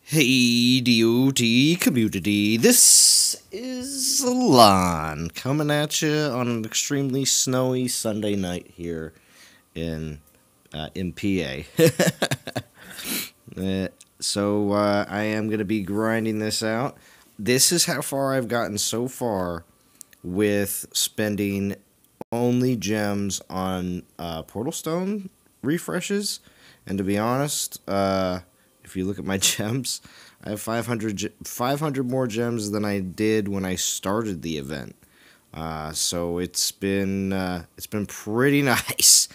Hey, DOT community, this is Alon coming at you on an extremely snowy Sunday night here in PA. I am going to be grinding this out. This is how far I've gotten so far with spending only gems on Portal Stone refreshes. And to be honest, if you look at my gems, I have 500 more gems than I did when I started the event. So it's been pretty nice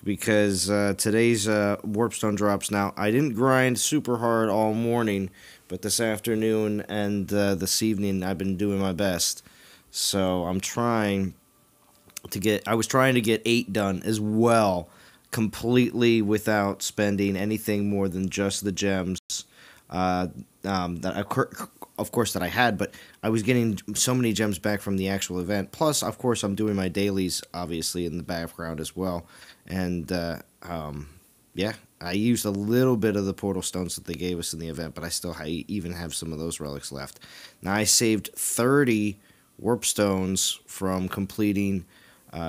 because today's Warpstone drops. Now, I didn't grind super hard all morning, but this afternoon and this evening I've been doing my best. So I'm trying to get. I was trying to get 8 done as well, completely without spending anything more than just the gems that of course that I had, but I was getting so many gems back from the actual event. Plus, of course, I'm doing my dailies obviously in the background as well, and yeah, I used a little bit of the portal stones that they gave us in the event, but I even have some of those relics left. Now I saved 30 warp stones from completing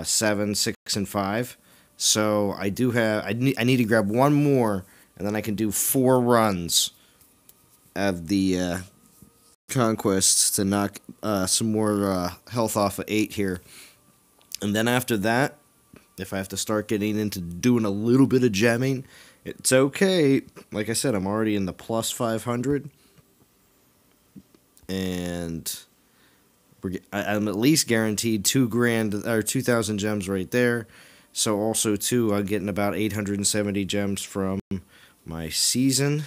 7, 6, and 5. So I do have. I need to grab one more, and then I can do 4 runs of the conquests to knock some more health off of 8 here. And then after that, if I have to start getting into doing a little bit of gemming, it's okay. Like I said, I'm already in the plus 500, and I'm at least guaranteed $2,000 or 2,000 gems right there. So also too, I'm getting about 870 gems from my season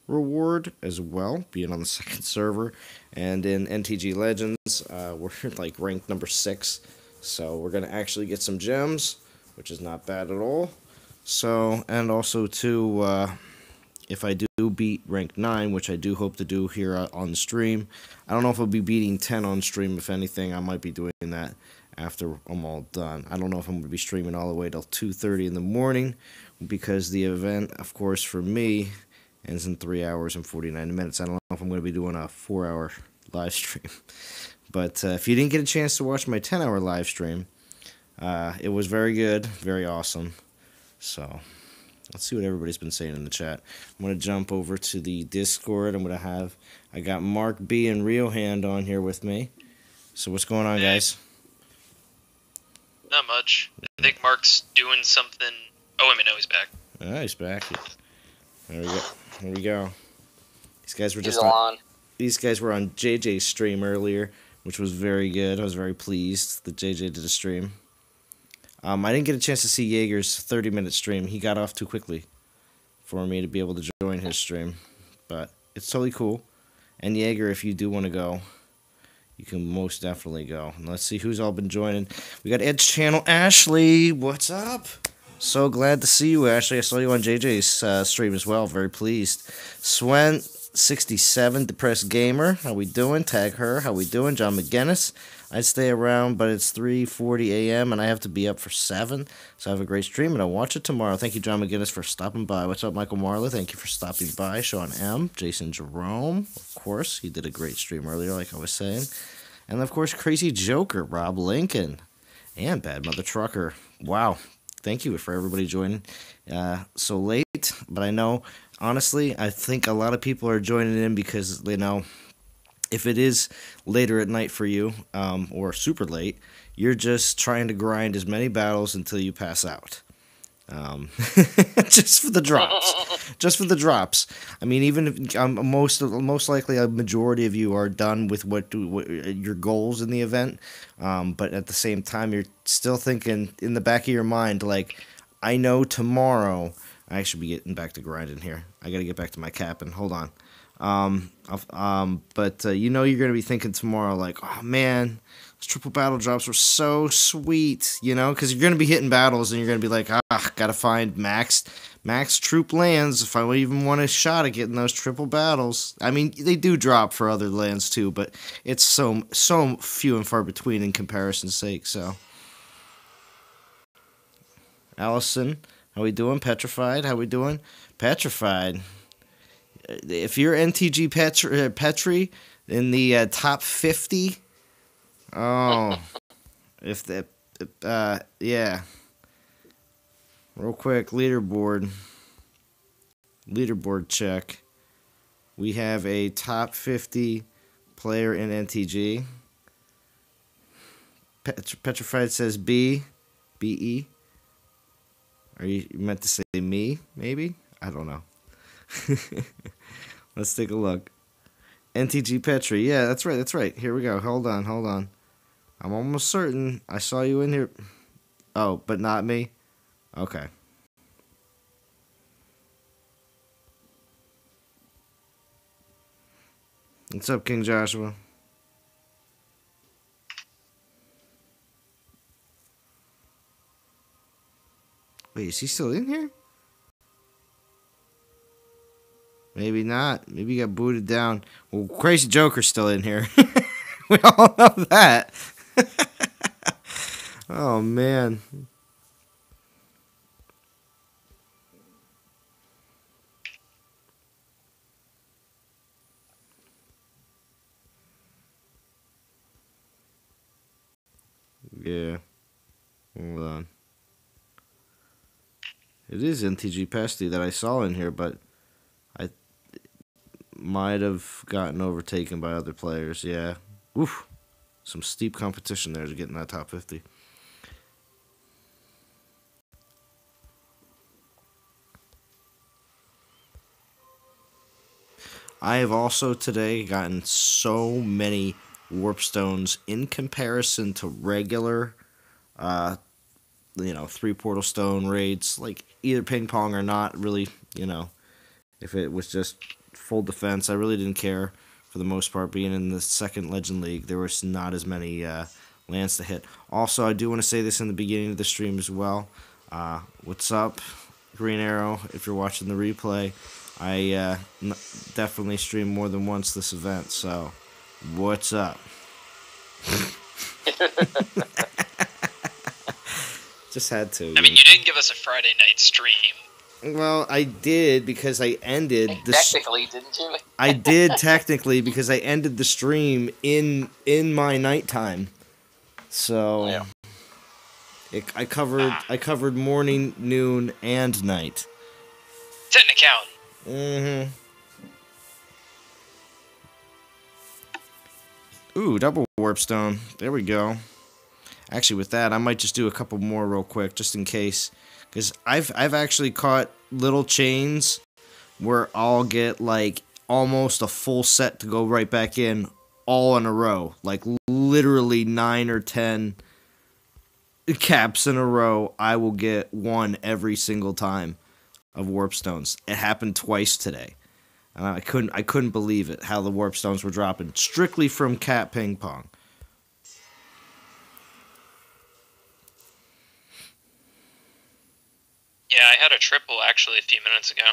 reward as well, being on the second server. And in NTG Legends, we're like ranked number 6. So we're gonna actually get some gems, which is not bad at all. So, and also too, if I do beat rank 9, which I do hope to do here on the stream, I don't know if I'll be beating 10 on stream. If anything, I might be doing that after I'm all done. I don't know if I'm going to be streaming all the way till 2:30 in the morning, because the event, of course, for me, ends in 3 hours and 49 minutes. I don't know if I'm going to be doing a 4-hour live stream. But if you didn't get a chance to watch my 10-hour live stream, it was very good, very awesome. So let's see what everybody's been saying in the chat. I'm going to jump over to the Discord. I got Mark B and Rio Hand on here with me. So what's going on, guys? Not much. I think Mark's doing something. Oh, wait a minute, no, he's back. Oh, he's back. There we go. Here we go. These guys were These guys were on JJ's stream earlier, which was very good. I was very pleased that JJ did a stream. I didn't get a chance to see Jaeger's 30-minute stream. He got off too quickly for me to be able to join his stream, but it's totally cool. And Jaeger, if you do want to go, you can most definitely go. And let's see who's all been joining. We got Ed's channel, Ashley. What's up? So glad to see you, Ashley. I saw you on JJ's stream as well. Very pleased. Swen67, Depressed Gamer. How we doing? Tag her. How we doing? John McGinnis. I'd stay around, but it's 3:40 a.m. and I have to be up for 7. So have a great stream, and I'll watch it tomorrow. Thank you, John McGinnis, for stopping by. What's up, Michael Marler? Thank you for stopping by. Sean M. Jason Jerome. Of course, he did a great stream earlier, like I was saying. And, of course, Crazy Joker, Rob Lincoln, and Bad Mother Trucker. Wow. Thank you for everybody joining so late. But I know, honestly, I think a lot of people are joining in because, you know, if it is later at night for you, or super late, you're just trying to grind as many battles until you pass out. Just for the drops. Just for the drops. I mean, even if most likely a majority of you are done with what your goals in the event, but at the same time, you're still thinking in the back of your mind, like, I know tomorrow I should be getting back to grinding here. I got to get back to my capping. Hold on. But you know you're going to be thinking tomorrow, like, oh man, those triple battle drops were so sweet, you know, because you're going to be hitting battles and you're going to be like, gotta find max troop lands if I even want a shot at getting those triple battles. I mean, they do drop for other lands too, but it's so few and far between in comparison's sake. So, Allison, how we doing? Petrified, how we doing? Petrified. if you're NTG Petri in the top 50, oh, if that, yeah. Real quick, leaderboard check. We have a top 50 player in NTG. Petrified says B, B-E. Are you meant to say me, maybe? I don't know. Let's take a look. NTG Petri. Yeah, that's right. Here we go. Hold on. I'm almost certain I saw you in here. Oh, but not me? Okay. What's up, King Joshua? Wait, is he still in here? Maybe not. Maybe he got booted down. Well, Crazy Joker's still in here. We all know that. Oh, man. Yeah. Hold on. It is NTG Pesty that I saw in here, but I might have gotten overtaken by other players. Yeah. Oof. Some steep competition there to get in that top 50. I have also today gotten so many warp stones in comparison to regular, 3 portal stone raids, like either ping pong or not. Really, if it was just full defense, I really didn't care for the most part. Being in the second Legend League, there was not as many lands to hit. Also, I do want to say this in the beginning of the stream as well. What's up, Green Arrow? If you're watching the replay, I definitely streamed more than once this event, so what's up? Just had to. I mean, you didn't give us a Friday night stream. Well, I did because I ended the technically, didn't you? I did technically because I ended the stream in my nighttime. So yeah. I covered morning, noon, and night. Technicality. Mm-hmm. Ooh, double warp stone. There we go. Actually, with that, I might just do a couple more real quick, just in case, because I've actually caught little chains where I'll get like almost a full set to go right back in, all in a row, like literally 9 or 10 caps in a row. I will get one every single time of warp stones. It happened twice today. I couldn't believe it, how the warp stones were dropping strictly from cat ping pong. Yeah, I had a triple actually a few minutes ago.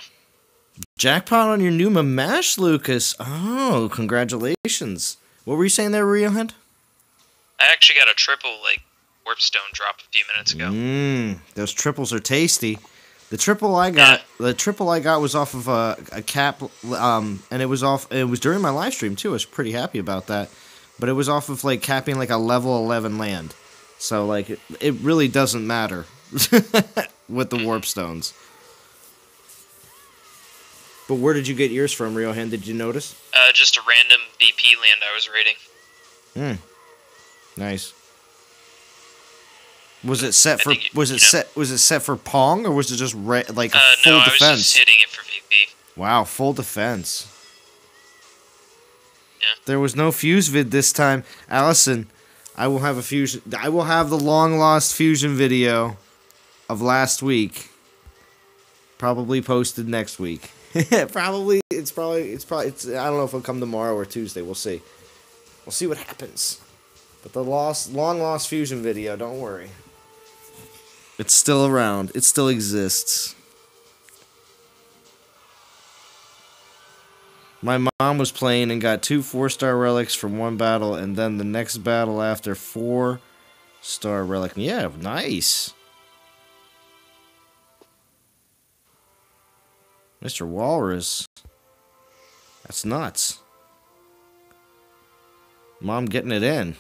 Jackpot on your new Mamash, Lucas. Oh, congratulations. What were you saying there, Riohand? I actually got a triple, warp stone drop a few minutes ago. Those triples are tasty. The triple I got was off of a cap, and it was during my live stream too. I was pretty happy about that. But it was off of capping a level 11 land. So it really doesn't matter with the warp stones. But where did you get yours from, Riohan? Did you notice? Just a random VP land I was raiding. Nice. Was it set for set for Pong, or was it just full defense? No, I was just hitting it for VP. Wow, full defense. Yeah. There was no fuse vid this time, Allison. I will have the long lost fusion video of last week. Probably posted next week. It's probably I don't know if it'll come tomorrow or Tuesday. We'll see. We'll see what happens. But the long lost fusion video, don't worry. It's still around. It still exists. My mom was playing and got 2 4-star relics from one battle, and then the next battle after 4-star relic. Yeah, nice. Mr. Walrus. That's nuts. Mom getting it in.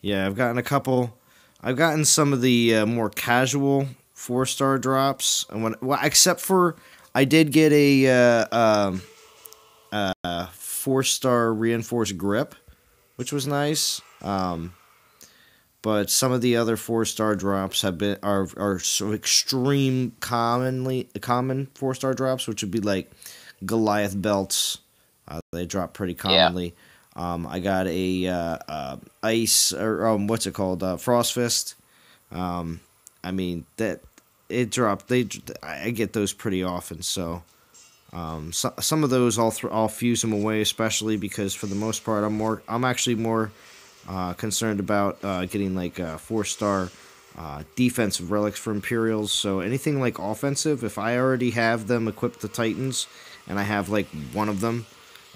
Yeah, I've gotten a couple. I've gotten some of the more casual 4-star drops, and well, except for I did get a 4-star reinforced grip, which was nice. But some of the other 4-star drops are so extreme common 4-star drops, which would be like Goliath belts. They drop pretty commonly. I got a ice or what's it called? Frost Fist. I mean that it dropped. I get those pretty often. So, some of those I'll fuse them away, especially because for the most part I'm actually more concerned about getting like 4-star defensive relics for Imperials. So anything like offensive, if I already have them equipped to Titans and I have like one of them,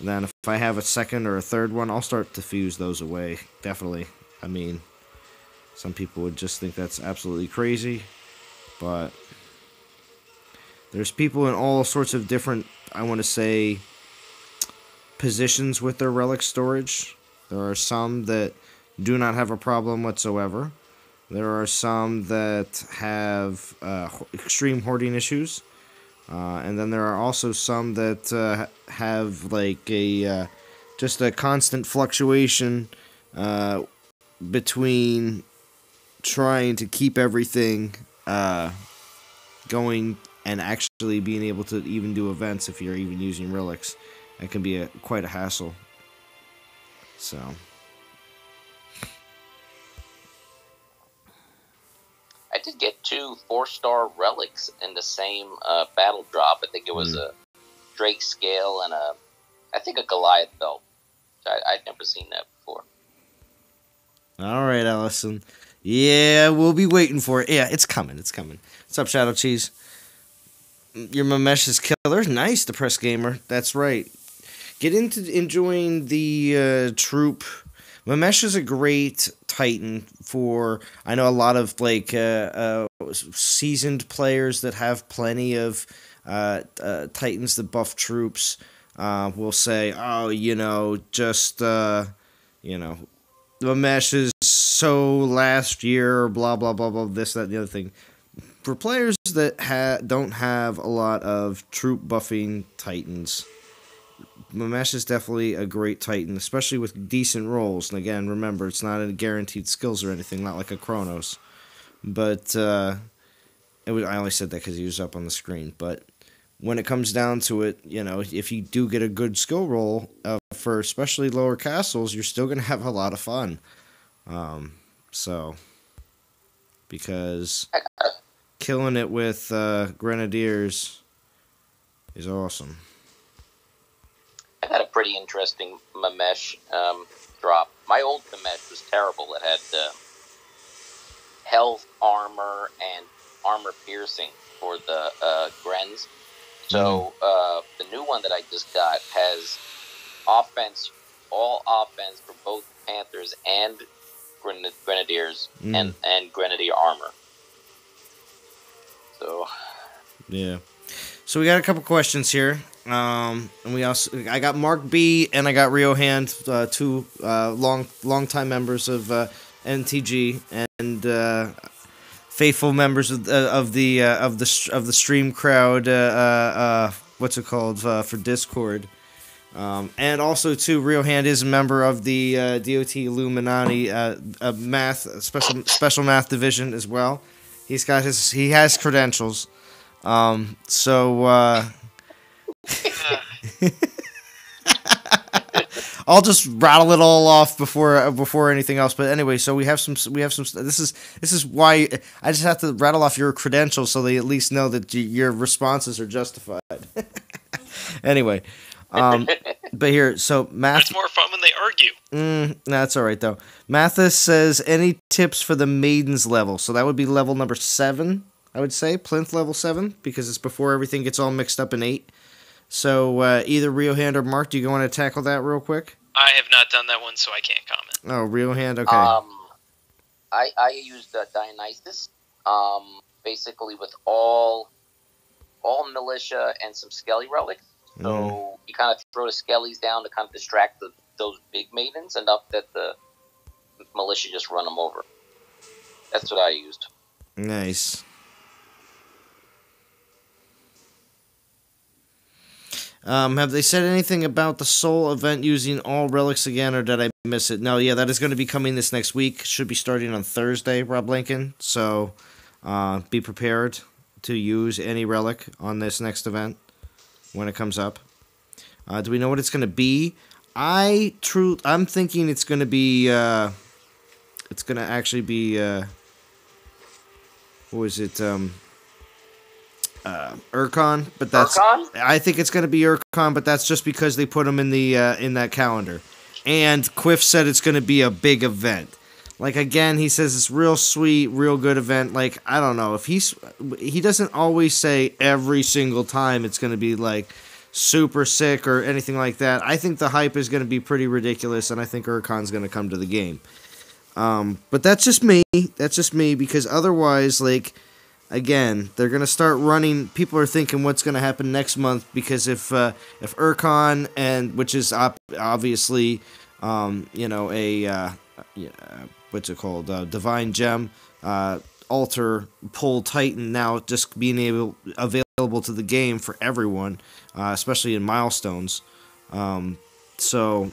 then if I have a second or a third one, I'll start to fuse those away. Definitely. I mean, some people would just think that's absolutely crazy, but there's people in all sorts of different, I want to say, positions with their relic storage. There are some that do not have a problem whatsoever. There are some that have extreme hoarding issues. And then there are also some that have like a just a constant fluctuation between trying to keep everything going and actually being able to even do events if you're even using relics. That can be quite a hassle. So. I did get 2 4-star relics in the same battle drop. I think it was a Drake scale and I think a Goliath belt. I'd never seen that before. All right, Allison. Yeah, we'll be waiting for it. Yeah, it's coming. It's coming. What's up, Shadow Cheese? Your Mamesh is killer. Nice, Depressed Gamer. That's right. Get into enjoying the troop. Mamesh is a great Titan for, I know a lot of like seasoned players that have plenty of Titans that buff troops will say, oh, just, Mamesh is so last year, blah, blah, blah, blah, this, that, and the other thing. For players that don't have a lot of troop buffing Titans, Mamesh is definitely a great Titan, especially with decent rolls. And again, remember, it's not a guaranteed skills or anything, not like a Chronos. But I only said that because he was up on the screen. But when it comes down to it, if you do get a good skill roll for especially lower castles, you're still going to have a lot of fun. Because killing it with Grenadiers is awesome. I got a pretty interesting Mamesh drop. My old Mamesh was terrible. It had health, armor, and armor piercing for the Grens. So the new one that I just got has offense, all offense for both Panthers and Grenadiers and Grenadier armor. So yeah. So we got a couple questions here. And I got Mark B and I got Rio Hand, 2 long time members of NTG and faithful members of the stream crowd. What's it called for Discord? And also too, Rio Hand is a member of the DOT Illuminati math special math division as well. He has credentials. I'll just rattle it all off before anything else. But anyway, so we have some. This is why I just have to rattle off your credentials so they at least know that your responses are justified. Anyway, but here, so Math. It's more fun when they argue. That's all right though. Mathis says, any tips for the Maidens level? So that would be level number 7. I would say Plinth level 7 because it's before everything gets all mixed up in 8. So either Rio Hand or Mark, do you want to tackle that real quick? I have not done that one, so I can't comment. Oh, Rio Hand, okay. I used Dionysus, basically with all militia and some Skelly relics. So you kind of throw the Skellies down to kind of distract those big maidens enough that the militia just run them over. That's what I used. Nice. Have they said anything about the Soul event using all relics again, or did I miss it? No, yeah, that is going to be coming this next week. Should be starting on Thursday, Rob Lincoln. So be prepared to use any relic on this next event when it comes up. Do we know what it's going to be? I'm thinking it's going to be. It's going to actually be. What was it? Urkon, but that's Urkon? I think it's going to be Urkon, but that's just because they put him in the in that calendar. And Quiff said it's going to be a big event. Like again, he says it's real sweet, real good event. Like I don't know if he doesn't always say every single time it's going to be like super sick or anything like that. I think the hype is going to be pretty ridiculous, and I think Urkon's going to come to the game. But that's just me. That's just me because otherwise, like. Again, they're gonna start running. People are thinking what's gonna happen next month because if Urkon and which is obviously what's it called Divine Gem Altar Pull Titan now just being available to the game for everyone, especially in milestones. So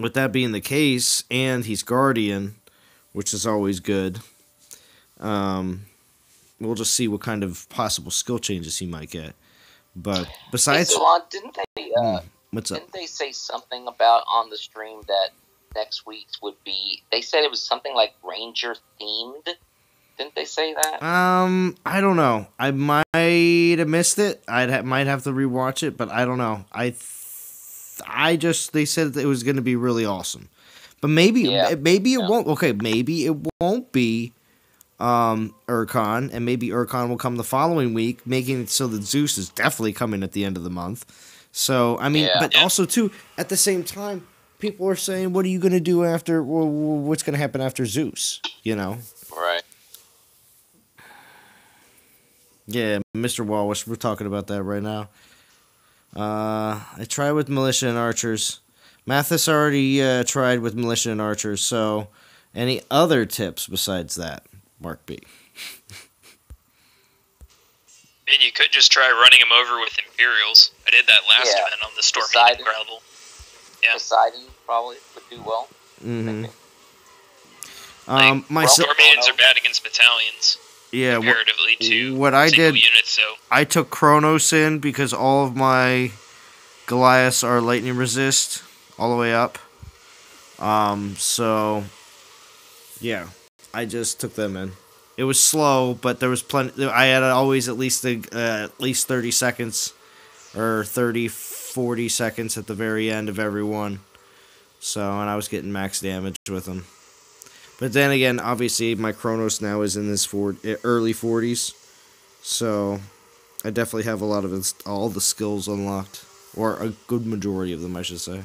with that being the case, and he's Guardian, which is always good. We'll just see what kind of possible skill changes he might get. But besides, hey, so, didn't they? What's up? Didn't they say something about on the stream that next week's would be? They said it was something like Ranger themed. Didn't they say that? I don't know. I might have missed it. Might have to rewatch it, but I don't know. They said it was going to be really awesome, but maybe it won't. Okay, maybe it won't be. Urkon, and maybe Urkon will come the following week, making it so that Zeus is definitely coming at the end of the month. So, I mean, also, too, at the same time, people are saying, what are you going to do after, what's going to happen after Zeus, you know? Right. Yeah, Mr. Walsh, we're talking about that right now. I tried with Militia and Archers. Mathis already tried with Militia and Archers, so any other tips besides that? Mark B. And you could just try running them over with Imperials. I did that last event on the Storm Gravel. Yeah. Poseidon probably would do well. Mm-hmm. Stormians are bad against battalions. Yeah, comparatively to what I did, units, so. I took Kronos in because all of my Goliaths are lightning resist all the way up. So yeah. I just took them in. It was slow, but there was plenty. I had always at least 30 seconds or 30, 40 seconds at the very end of every one. So, and I was getting max damage with them. But then again, obviously, my Kronos now is in his early 40s. So, I definitely have a lot of all the skills unlocked. Or a good majority of them, I should say.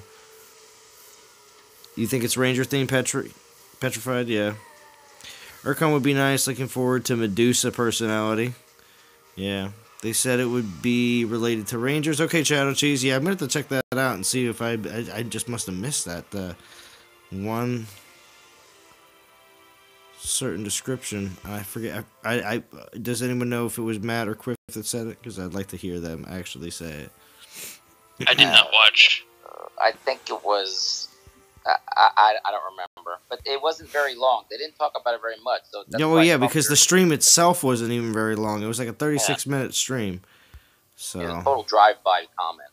You think it's Ranger theme petrified? Yeah. Urkon would be nice. Looking forward to Medusa personality. Yeah. They said it would be related to Rangers. Okay, Shadow Cheese. Yeah, I'm going to have to check that out and see if I just must have missed that. One certain description. I forget. I does anyone know if it was Matt or Quiff that said it? Because I'd like to hear them actually say it. I did not watch. I think it was... I don't remember, but it wasn't very long. They didn't talk about it very much. So because the stream itself wasn't even very long. It was like a 36-minute stream. So a total drive-by comment.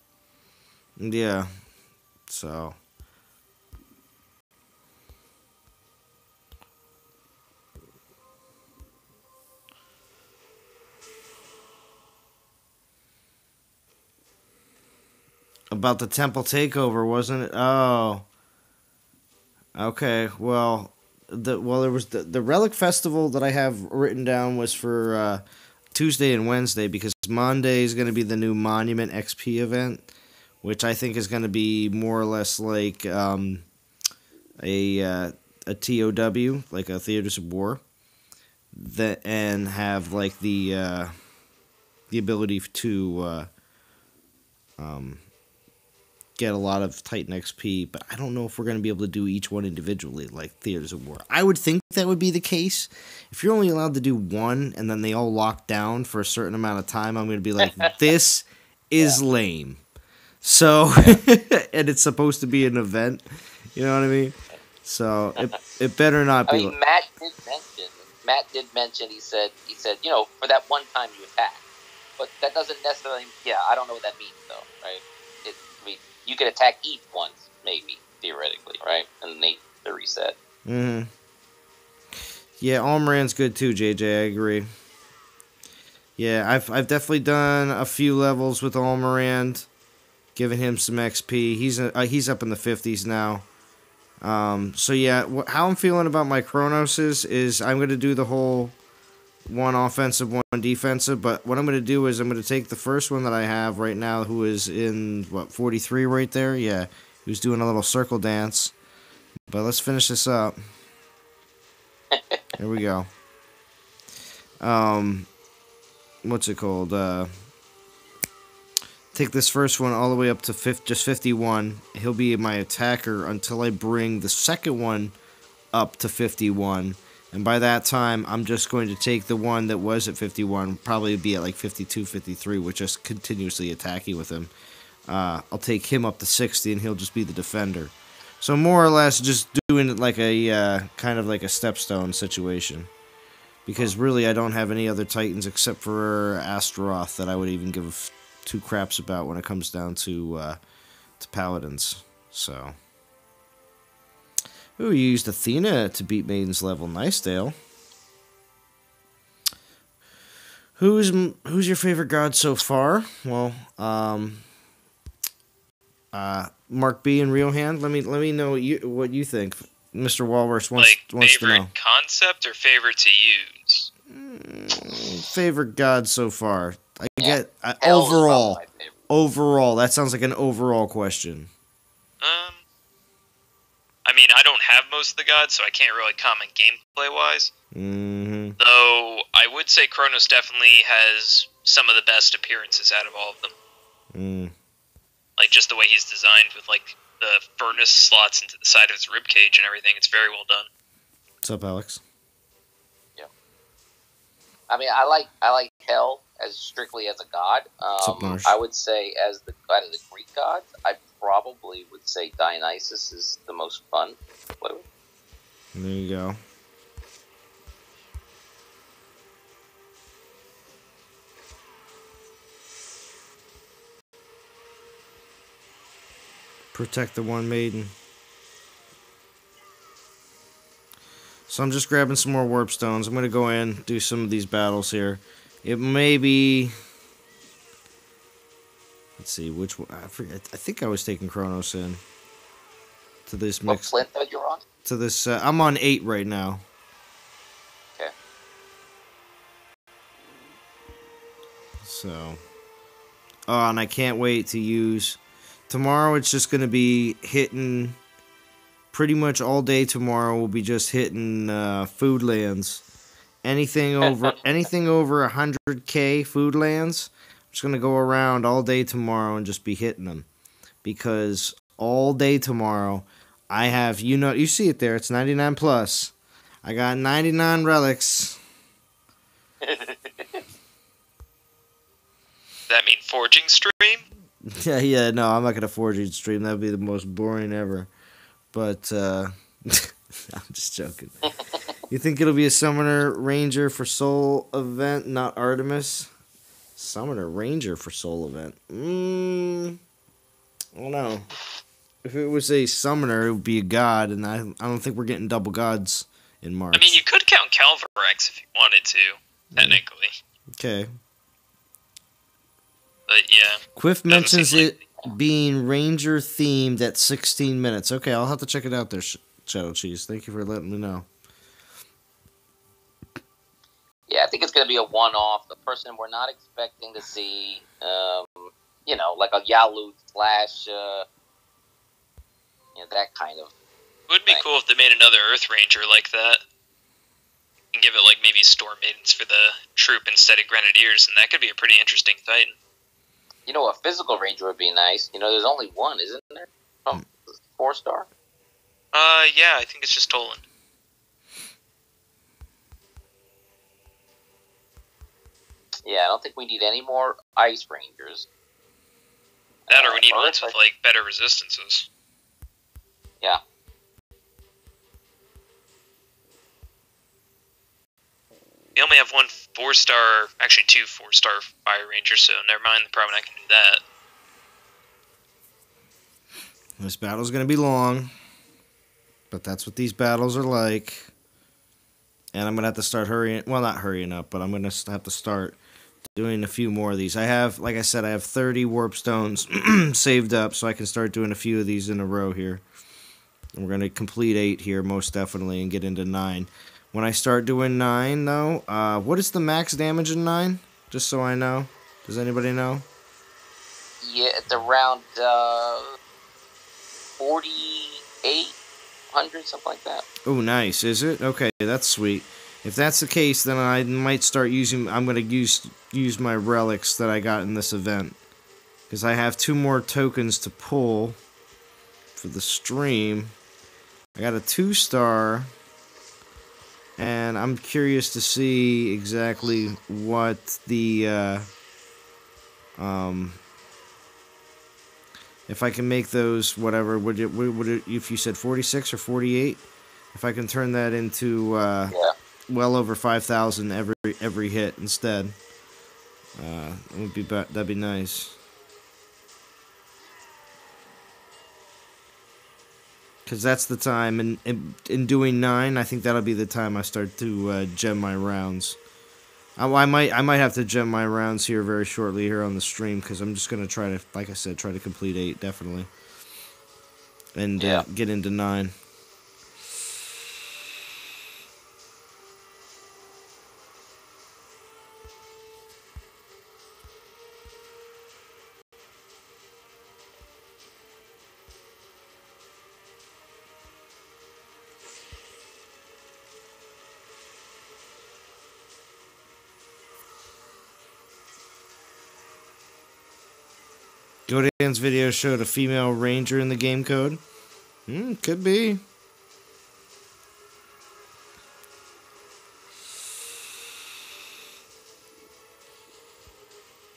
Yeah. So. About the temple takeover, wasn't it? Oh. Okay, well, there was the Relic Festival that I have written down was for Tuesday and Wednesday because Monday is going to be the new Monument XP event, which I think is going to be more or less like a a TOW, like a Theaters of War, that and have like the ability to get a lot of Titan XP, but I don't know if we're going to be able to do each one individually, like Theaters of War. I would think that would be the case. If you're only allowed to do one, and then they all lock down for a certain amount of time, I'm going to be like, this is lame. So, and it's supposed to be an event, you know what I mean? So, it better not be. I mean, Matt did mention, he said, for that one time you attack. But that doesn't necessarily, I don't know what that means, though, right? You could attack each once, maybe, theoretically, right? And then the reset. Mm-hmm. Yeah, Almirand's good too, JJ, I agree. Yeah, I've definitely done a few levels with Almirand, giving him some XP. He's up in the 50s now. So yeah, how I'm feeling about my Chronos is I'm going to do the whole one offensive, one defensive, but what I'm going to do is I'm going to take the first one that I have right now, who is in, 43 right there? Yeah, who's doing a little circle dance. But let's finish this up. Here we go. What's it called? Take this first one all the way up to just 51. He'll be my attacker until I bring the second one up to 51. And by that time, I'm just going to take the one that was at 51, probably be at like 52, 53, with just continuously attacking with him. I'll take him up to 60, and he'll just be the defender. So more or less just doing it like a kind of like a stepstone situation. Because really, I don't have any other Titans except for Astaroth that I would even give two craps about when it comes down to Paladins. So... Ooh, you used Athena to beat Maiden's level. Nice, Dale. Who's your favorite god so far? Well, Mark B and Real Hand. Let me know what you think. Mr. Walrus wants to know. Favorite concept or favorite to use? Favorite god so far. I get overall. Overall, that sounds like an overall question. I mean, I don't have most of the gods, so I can't really comment gameplay-wise. Mm-hmm. Though, I would say Kronos definitely has some of the best appearances out of all of them. Mm. Like, just the way he's designed with, like, the furnace slots into the side of his ribcage and everything. It's very well done. What's up, Alex? Yeah. I mean, I like Hel as strictly as a god. I would say as the god of the Greek gods, I probably would say Dionysus is the most fun. There you go. Protect the one maiden. So I'm just grabbing some more warp stones. I'm going to go in, do some of these battles here. It may be... Let's see, which one? I forget. I think I was taking Kronos in. To this mix. What flint you're on? To this... I'm on 8 right now. Okay. So... Oh, and I can't wait to use... Tomorrow it's just going to be hitting... Pretty much all day tomorrow we'll be just hitting food lands. Anything over 100k food lands, I'm just gonna go around all day tomorrow and just be hitting them. Because all day tomorrow I have, you see it there, it's 99 plus. I got 99 relics. Does that mean forging stream? Yeah, no, I'm not gonna forging stream. That'd be the most boring ever. But, I'm just joking. You think it'll be a Summoner Ranger for Soul event, not Artemis? Summoner Ranger for Soul event. I don't know. If it was a Summoner, it would be a God, and I don't think we're getting double gods in March. I mean, you could count Calvarex if you wanted to, technically. Okay. But, yeah. Quiff mentions it being Ranger themed at 16 minutes. Okay, I'll have to check it out there, Shadow Cheese. Thank you for letting me know. Yeah, I think it's going to be a one-off. The person we're not expecting to see, like a Yalu / that kind of It would be cool if they made another Earth Ranger like that. And give it, like, maybe Storm Maidens for the troop instead of Grenadiers, and that could be a pretty interesting Titan. You know, a physical Ranger would be nice. You know, there's only one, isn't there? Oh, 4-star? Yeah, I think it's just Toland. Yeah, I don't think we need any more Ice Rangers. That or we need ones with, like, better resistances. Yeah. We only have one 4-star, actually 2 4-star Fire Rangers, so never mind, they're probably not going to do that. This battle's going to be long, but that's what these battles are like. And I'm going to have to start hurrying, well, not hurrying up, but I'm going to have to start doing a few more of these. I have, like I said, I have 30 Warp Stones saved up, so I can start doing a few of these in a row here. And we're going to complete 8 here, most definitely, and get into 9. When I start doing 9, though, what is the max damage in 9? Just so I know. Does anybody know? Yeah, it's around 4,800, something like that. Oh, nice. Is it? Okay, that's sweet. If that's the case, then I might start using... I'm going to use my relics that I got in this event. Because I have 2 more tokens to pull for the stream. I got a 2-star... And I'm curious to see exactly what the, if I can make those, whatever, would it, if you said 46 or 48, if I can turn that into, well over 5,000 every hit instead, that'd be nice. Because that's the time, and in doing 9, I think that'll be the time I start to gem my rounds. I might have to gem my rounds here very shortly here on the stream, because I'm just gonna try to, like I said, try to complete 8 definitely, and get into 9. Godan's video showed a female ranger in the game code. Could be.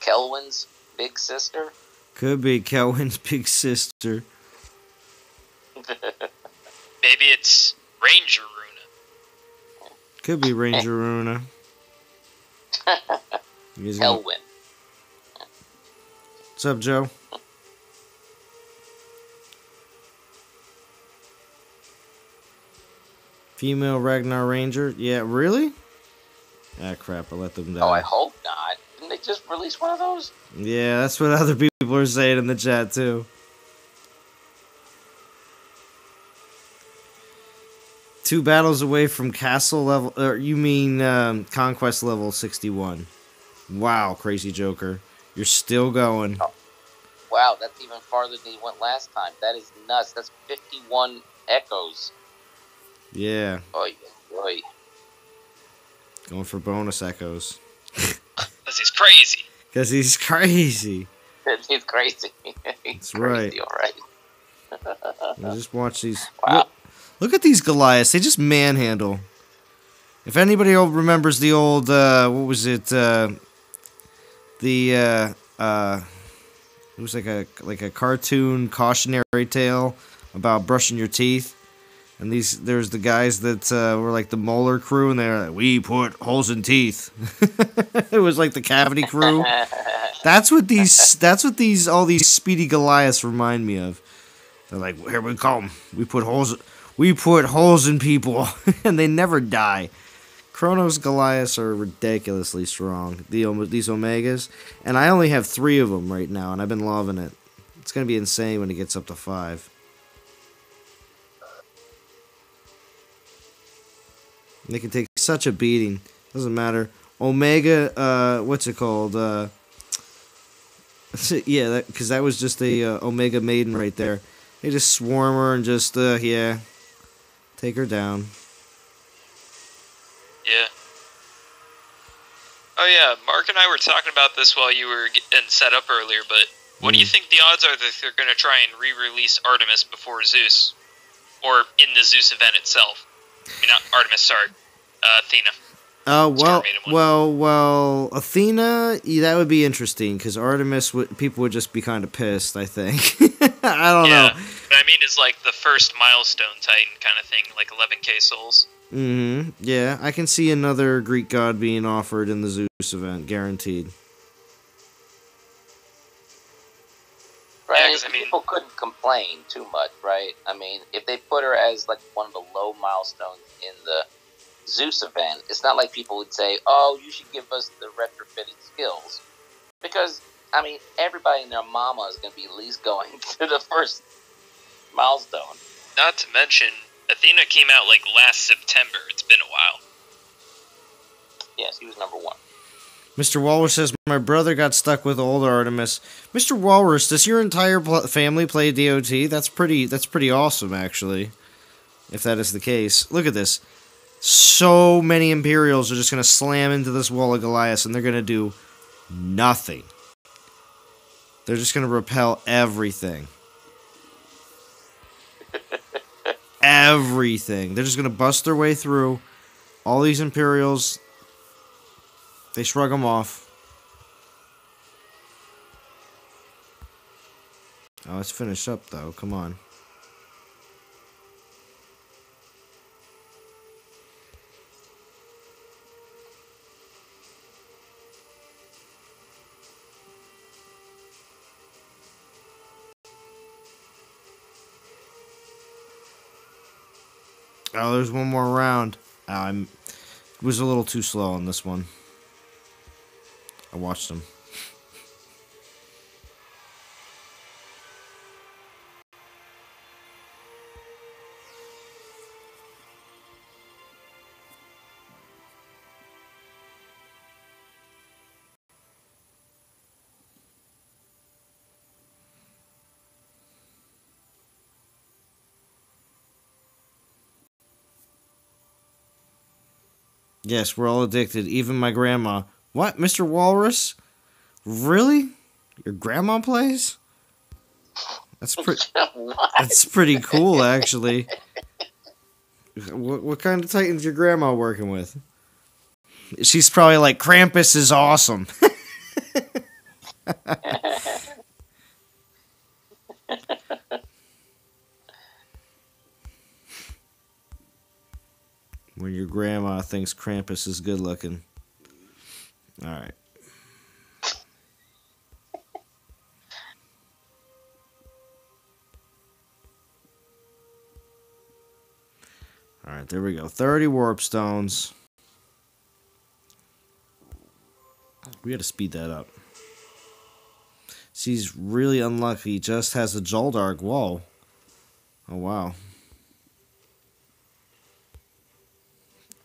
Kelwin's big sister? Could be Kelwin's big sister. Maybe it's Ranger Runa. Could be Ranger Runa. Kelwin. What's up, Joe? Female Ragnar Ranger? Yeah, really? Ah, crap, I let them die. Oh, I hope not. Didn't they just release one of those? Yeah, that's what other people are saying in the chat, too. Two battles away from castle level... Or you mean conquest level 61. Wow, Crazy Joker. You're still going. Oh. Wow, that's even farther than you went last time. That is nuts. That's 51 echoes. Yeah. Oy, oy. Going for bonus echoes. Because he's crazy. Because he's crazy. He's crazy. That's crazy, right. All right. Now just watch these. Wow. Look at these Goliaths. They just manhandle. If anybody remembers the old, what was it? It was like a cartoon cautionary tale about brushing your teeth. And there's the guys that were like the molar crew, and they're like, we put holes in teeth. It was like the cavity crew. That's what all these speedy Goliaths remind me of. They're like, here we come. We put holes in people, and they never die. Chronos Goliaths are ridiculously strong. These Omegas, and I only have 3 of them right now, and I've been loving it. It's gonna be insane when it gets up to 5. They can take such a beating. Doesn't matter. Omega, what's it called? Yeah, because that was just a Omega Maiden right there. They just swarm her and just, yeah. Take her down. Yeah. Oh yeah, Mark and I were talking about this while you were getting set up earlier, but what do you think the odds are that they're going to try and re-release Artemis before Zeus? Or in the Zeus event itself? I mean, not Artemis, sorry. Athena. Well, Athena, that would be interesting, because Artemis, people would just be kind of pissed, I think. I don't know. But I mean, it's like the first milestone Titan kind of thing, like 11k souls. Mm-hmm. Yeah, I can see another Greek god being offered in the Zeus event, guaranteed. Right, yeah, people couldn't complain too much, right? I mean, if they put her as like one of the low milestones in the Zeus event, it's not like people would say, "Oh, you should give us the retrofitted skills," because I mean, everybody and their mama is going to be at least going to the first milestone. Not to mention, Athena came out like last September. It's been a while. Yes, he was number 1. Mr. Walrus says, my brother got stuck with old Artemis. Mr. Walrus, does your entire family play DOT? That's pretty awesome, actually. If that is the case. Look at this. So many Imperials are just going to slam into this wall of Goliath, and they're going to do nothing. They're just going to repel everything. Everything. They're just going to bust their way through. All these Imperials, they shrug them off. Oh, let's finish up, though. Come on. Oh, there's one more round. I was a little too slow on this one. I watched him. Yes, we're all addicted. Even my grandma. What, Mr. Walrus? Really? Your grandma plays? That's pretty cool, actually. What kind of Titan's your grandma working with? She's probably like, Krampus is awesome. When your grandma thinks Krampus is good looking. Alright. Alright, there we go. 30 warp stones. We gotta speed that up. She's really unlucky. Just has a Joldark. Whoa. Oh, wow.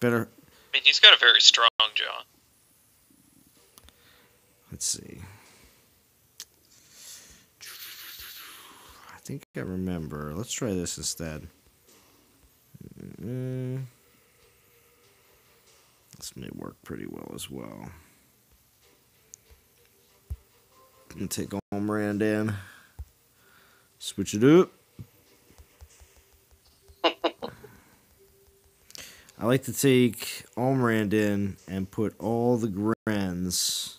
Better. I mean, he's got a very strong jaw. Let's see. I think I remember. Let's try this instead. This may work pretty well as well. And take Omrand in. Switch it up. I like to take Omrand in and put all the Grens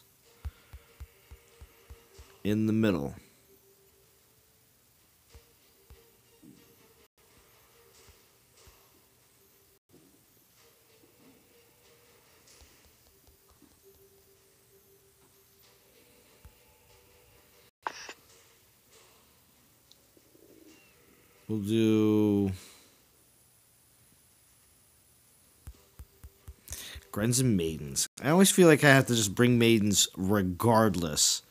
in the middle. We'll do Grens and Maidens. I always feel like I have to just bring Maidens regardless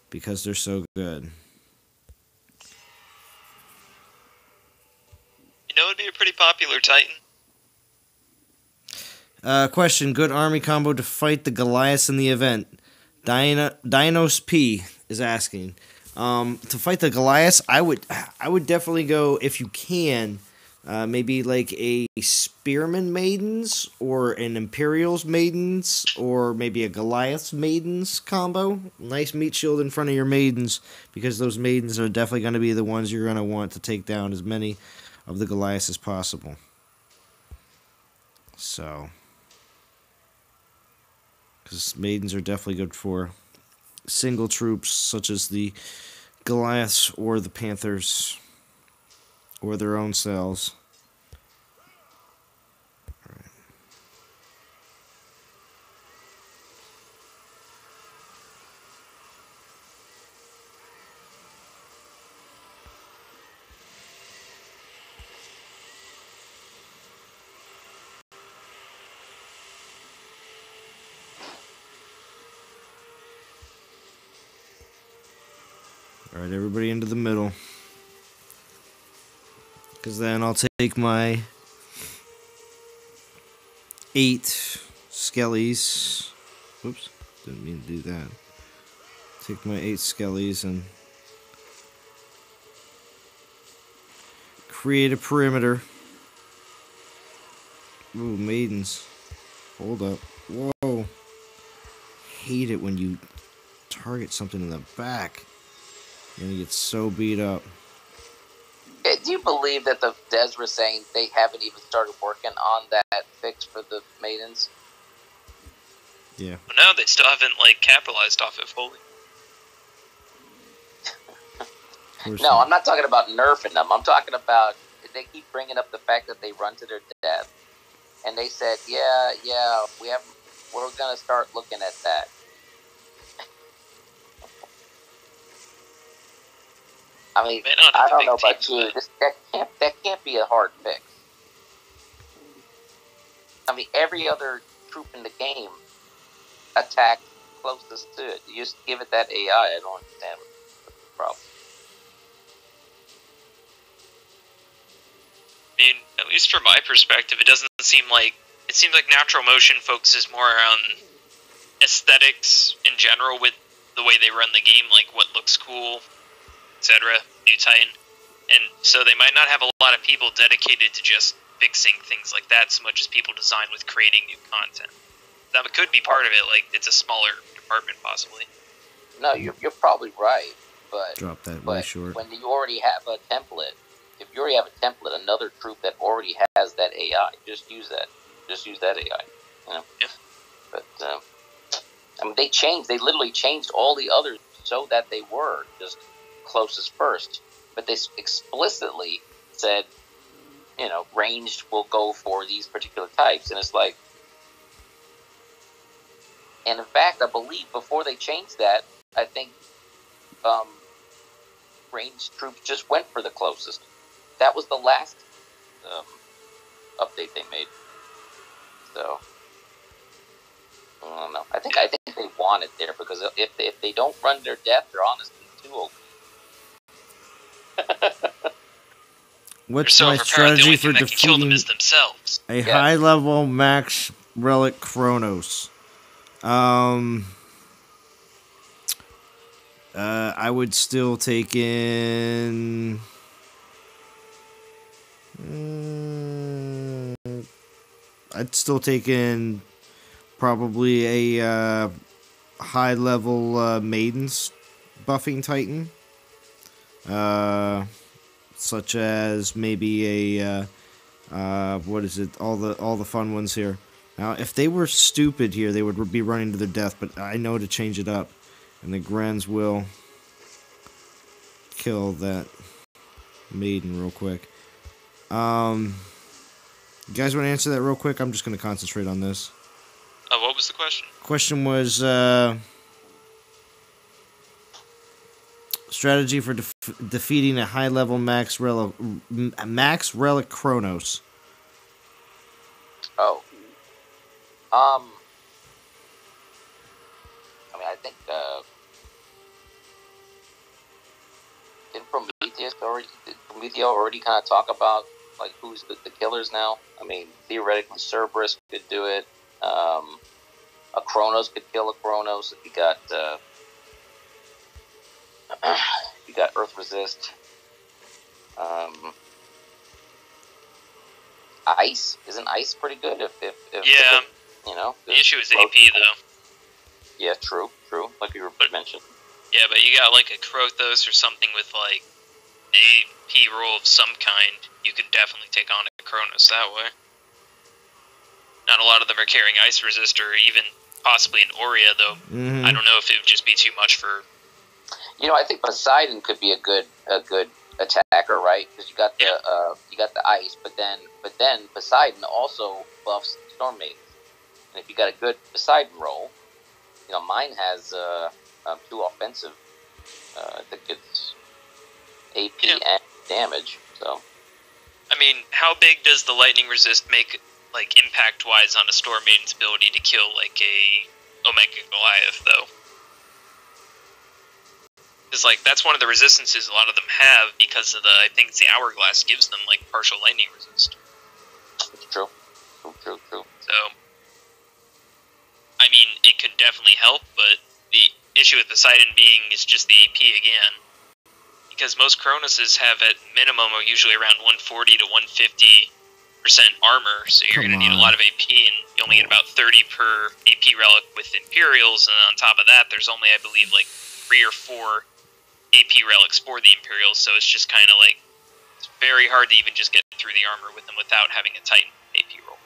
because they're so good. You know, it'd be a pretty popular Titan. Question: good army combo to fight the Goliaths in the event. Dinos P is asking. To fight the Goliaths, I would definitely go, if you can, maybe like a Spearman Maidens or an Imperials Maidens or maybe a Goliath's Maidens combo. Nice meat shield in front of your Maidens because those Maidens are definitely going to be the ones you're going to want to take down as many of the Goliaths as possible. So, because Maidens are definitely good for single troops such as the Goliaths or the Panthers or their own cells. Alright, everybody into the middle. Because then I'll take my 8 skellies. Whoops, didn't mean to do that. Take my 8 skellies and create a perimeter. Ooh, maidens. Hold up. Whoa. Hate it when you target something in the back and you get so beat up. Do you believe that the Des were saying they haven't even started working on that fix for the maidens? Yeah. Well, no, they still haven't capitalized off it fully. No, I'm not talking about nerfing them. I'm talking about they keep bringing up the fact that they run to their death, and they said, "Yeah, we're gonna start looking at that." I mean, I don't know about you. That can't be a hard fix. I mean, every other troop in the game attack closest to it. You just give it that AI. I don't understand the problem. I mean, at least from my perspective, it doesn't seem like it seems like natural motion focuses more on aesthetics in general with the way they run the game, like what looks cool, etc. New Titan, and so they might not have a lot of people dedicated to just fixing things like that so much as people designed with creating new content. That could be part of it. Like it's a smaller department, possibly. No, you're probably right, but drop that way short. When you already have a template, if you already have a template, another troop that already has that AI, just use that. Just use that AI. You know. Yeah. But I mean, they literally changed all the others so that they were just closest first. But they explicitly said, you know, ranged will go for these particular types, and it's like. And in fact, I believe before they changed that, I think ranged troops just went for the closest. That was the last update they made. So I don't know. I think they want it there because if they don't run their death, they're honestly too OP. What's my strategy for defeating a high-level max relic Chronos? I would still take in. I'd still take in probably a high-level maidens buffing Titan, such as maybe a what is it? All the fun ones here. Now, if they were stupid here, they would be running to their death. But I know to change it up, and the Grens will kill that maiden real quick. You guys want to answer that real quick? I'm just going to concentrate on this. What was the question? Question was strategy for defeating a high-level max relic Chronos. Oh. I mean, I think did Prometheus already kind of talk about like who's the killers now? I mean, theoretically, Cerberus could do it. A Kronos could kill a Kronos if you got Earth Resist. ice. Isn't ice pretty good? If Yeah. The issue is AP though. Yeah, true. Like you were mentioning. Yeah, but you got like a Krothos or something with like AP roll of some kind. You could definitely take on a Kronos that way. Not a lot of them are carrying Ice Resist or even possibly an Aurea, though. Mm-hmm. I don't know if it would just be too much for. I think Poseidon could be a good attacker, right? Because you got the ice, but then Poseidon also buffs Storm Maidens. And if you got a good Poseidon roll, mine has 2 offensive. I think it's AP and damage. So, I mean, how big does the lightning resist make, like impact wise, on a Storm Maiden's ability to kill like a Omega Goliath, though? Because like that's one of the resistances a lot of them have because of I think it's the Hourglass gives them like partial lightning resist. True. So, I mean, it could definitely help, but the issue with Poseidon being is just the AP again. Because most Cronoses have at minimum are usually around 140 to 150% armor, so you're going to need a lot of AP, and you only get about 30 per AP relic with Imperials, and on top of that, there's only, I believe, like 3 or 4 AP relics for the Imperials, so it's just kind of like, it's very hard to even just get through the armor with them without having a Titan AP roll.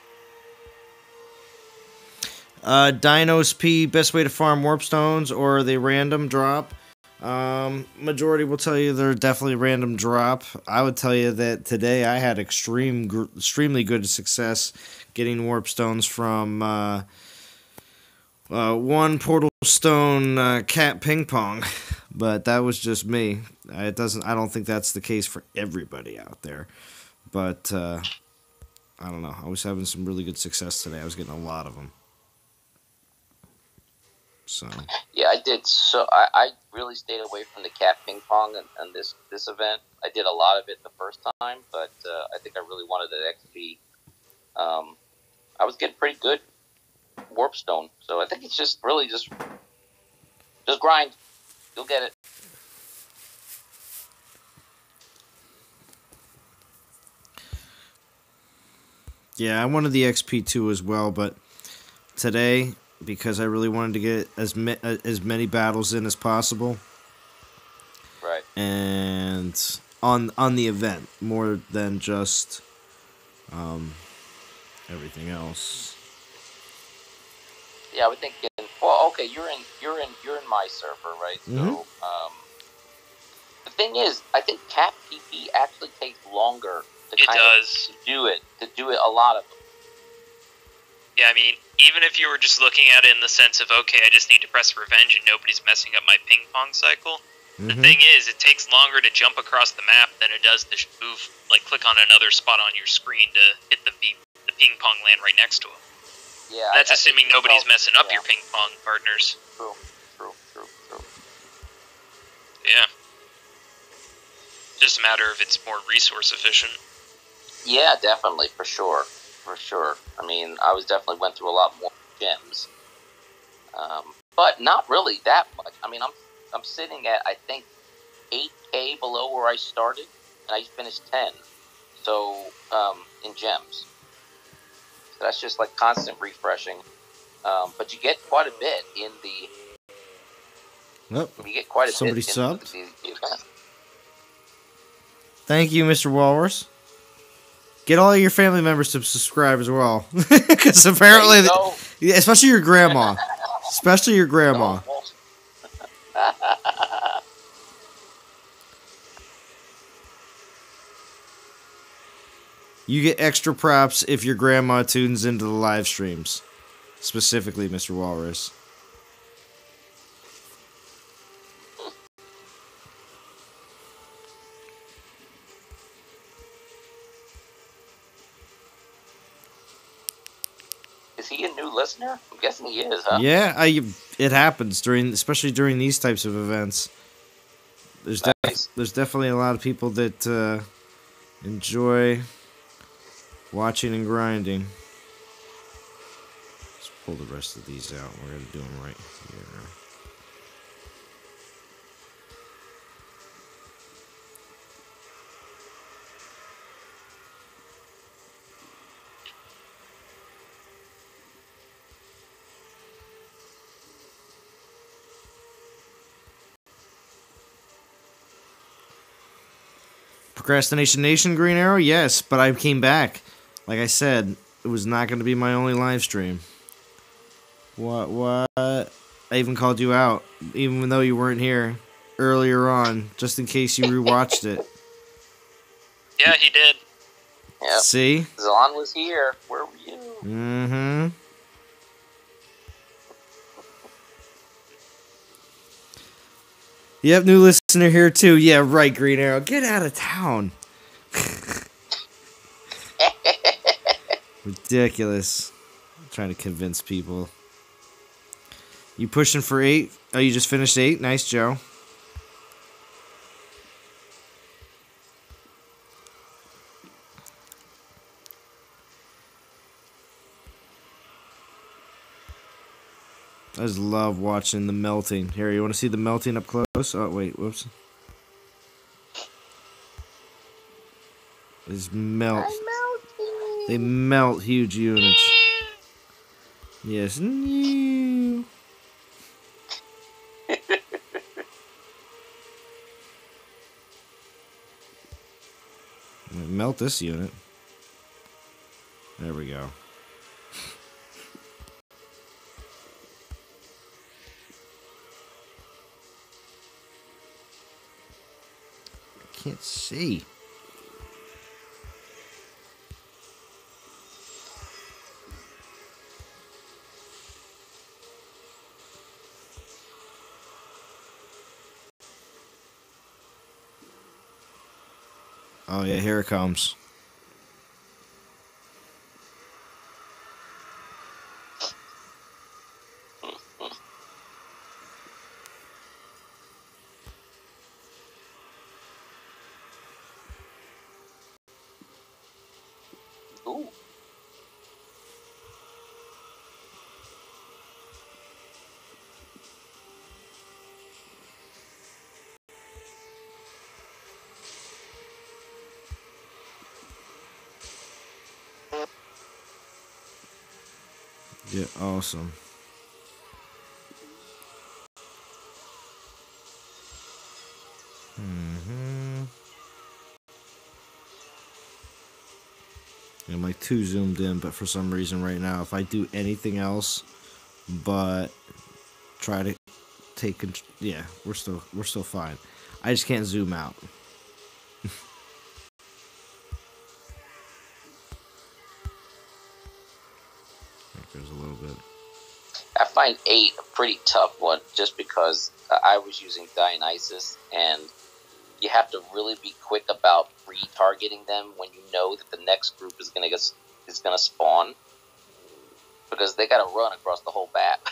Dinos P, best way to farm warp stones, or they random drop? Majority will tell you they're definitely random drop. I would tell you that today I had extremely good success getting warp stones from one portal stone cat ping pong, but that was just me. I don't think that's the case for everybody out there, but I don't know. I was having some really good success today. I was getting a lot of them. So yeah, I did. So I really stayed away from the cat ping pong and this event. I did a lot of it the first time, but I think I really wanted that XP. I was getting pretty good warp stone, so I think it's just really just grind. You'll get it. yeah, I wanted the XP too as well, but today, because I really wanted to get as many battles in as possible. Right. And on the event more than just everything else. Yeah, I would think. Well, okay, you're in my server, right? Mm-hmm. So, the thing is, I think cat PP actually takes longer to do it. A lot of them. Yeah, I mean, even if you were just looking at it in the sense of, okay, I just need to press revenge and nobody's messing up my ping pong cycle, the thing is, it takes longer to jump across the map than it does to move, like click on another spot on your screen to hit the ping pong land right next to it. Yeah, that's assuming nobody's messing up your ping pong partners. True. Yeah. Just a matter of it's more resource efficient. Yeah, definitely, for sure. I mean, I definitely went through a lot more gems, but not really that much. I mean, I'm sitting at, I think, 8K below where I started, and I finished 10. So in gems, so that's just like constant refreshing. But you get quite a bit in the. Oh, you get quite a somebody bit subbed. in the event. Thank you, Mr. Walrus. Get all your family members to subscribe as well, because apparently, especially your grandma, You get extra props if your grandma tunes into the live streams, specifically, Mr. Walrus. Is he a new listener? I'm guessing he is, huh? Yeah, it happens especially during these types of events. There's definitely a lot of people that enjoy watching and grinding. Let's pull the rest of these out. We're gonna do them right here. Procrastination Nation, Green Arrow? Yes, but I came back. Like I said, it was not going to be my only live stream. What? I even called you out, even though you weren't here earlier on, just in case you rewatched it. Yeah, he did. Yep. See? Zon was here. Where were you? Mm-hmm. Yep, new listener here too. Yeah, right, Green Arrow. Get out of town. Ridiculous. I'm trying to convince people. You pushing for 8? Oh, you just finished 8? Nice, Joe. I just love watching the melting. Here, you want to see the melting up close? Oh, wait, whoops. They melt. They melt huge units. Yes. Melt this unit. There we go. I can't see. Oh yeah, here it comes. Ooh. Yeah, awesome. I'm like too zoomed in, but for some reason right now, if I do anything else but try to take control, yeah, we're still fine. I just can't zoom out. There's a little bit. I find 8 a pretty tough one, just because I was using Dionysus, and you have to really be quick about retargeting them when you know that the next group is gonna spawn, because they gotta run across the whole map.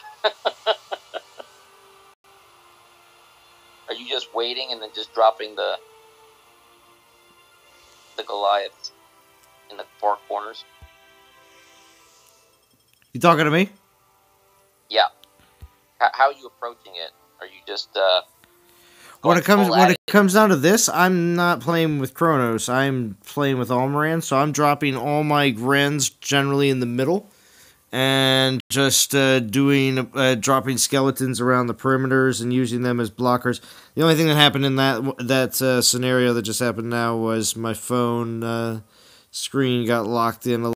Are you just waiting and then just dropping the Goliaths in the far corners? You talking to me? Yeah. How are you approaching it? Are you just When it comes down to this, I'm not playing with Kronos. I'm playing with Almaran, so I'm dropping all my Grens generally in the middle, and just dropping skeletons around the perimeters and using them as blockers. The only thing that happened in that scenario that just happened now was my phone screen got locked in a